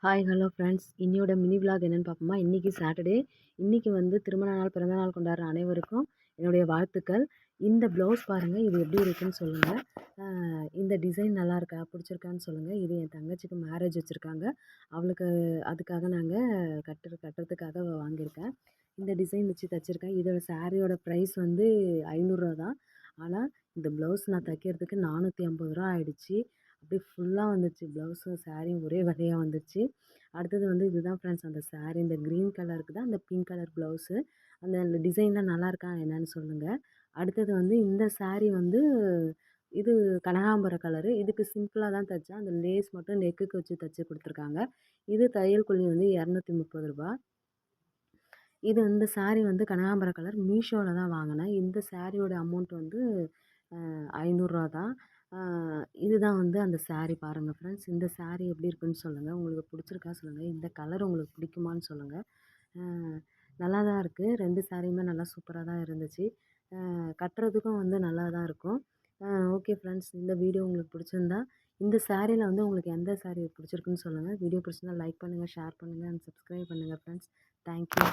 Hi hello friends, இன்னியோட mini vlog என்னென்னு பார்ப்போமா? இன்றைக்கி சாட்டர்டே. இன்றைக்கி வந்து திருமண நாள், பிறந்த நாள் கொண்டாடுற அனைவருக்கும் என்னுடைய வாழ்த்துக்கள். இந்த ப்ளவுஸ் பாருங்கள், இது எப்படி இருக்குன்னு சொல்லுங்கள். இந்த டிசைன் நல்லா இருக்கா, பிடிச்சிருக்கான்னு சொல்லுங்கள். இது என் தங்கச்சிக்கு மேரேஜ் வச்சுருக்காங்க. அவளுக்கு அதுக்காக நாங்கள் கட்டுறதுக்காக வாங்கியிருக்கேன். இந்த டிசைன் வச்சு தைச்சிருக்கேன். இதோட சாரியோட ப்ரைஸ் வந்து 500 தான். ஆனால் இந்த ப்ளவுஸ் நான் தைக்கிறதுக்கு 450 ஆயிடுச்சு. அப்படியே ஃபுல்லாக வந்துருச்சு. ப்ளவுஸும் சாரியும் ஒரே விலையாக வந்துருச்சு. அடுத்தது வந்து இதுதான் ஃப்ரெண்ட்ஸ் அந்த சாரி. இந்த க்ரீன் கலருக்கு தான் அந்த பிங்க் கலர் ப்ளவுஸு. அந்த டிசைன்லாம் நல்லா இருக்கா என்னன்னு சொல்லுங்கள். அடுத்தது வந்து இந்த சாரி வந்து இது கனகாம்பர கலரு. இதுக்கு சிம்பிளாக தான் தைச்சேன். அந்த லேஸ் மட்டும் நெக்குக்கு வச்சு தைச்சி கொடுத்துருக்காங்க. இது தையல் கூலி வந்து ரூ. 230. இது இந்த சாரி வந்து கனகாம்பர கலர். மீஷோவில் தான் வாங்கினேன். இந்த சாரியோட அமௌண்ட் வந்து 500 தான். இதுதான் வந்து அந்த சாரி பாருங்கள் ஃப்ரெண்ட்ஸ். இந்த சாரி எப்படி இருக்குன்னு சொல்லுங்கள். உங்களுக்கு பிடிச்சிருக்கா சொல்லுங்கள். இந்த கலர் உங்களுக்கு பிடிக்குமான்னு சொல்லுங்கள். நல்லா தான் இருக்குது. 2 சாரியுமே நல்லா சூப்பராக தான் இருந்துச்சு. கட்டுறதுக்கும் வந்து நல்லா தான் இருக்கும். ஓகே ஃப்ரெண்ட்ஸ், இந்த வீடியோ உங்களுக்கு பிடிச்சிருந்தா இந்த சாரியில் வந்து உங்களுக்கு எந்த சாரி பிடிச்சிருக்குன்னு சொல்லுங்கள். வீடியோ பிடிச்சிருந்தா லைக் பண்ணுங்கள், ஷேர் பண்ணுங்கள் அண்ட் சப்ஸ்கிரைப் பண்ணுங்கள் ஃப்ரெண்ட்ஸ். தேங்க்யூ.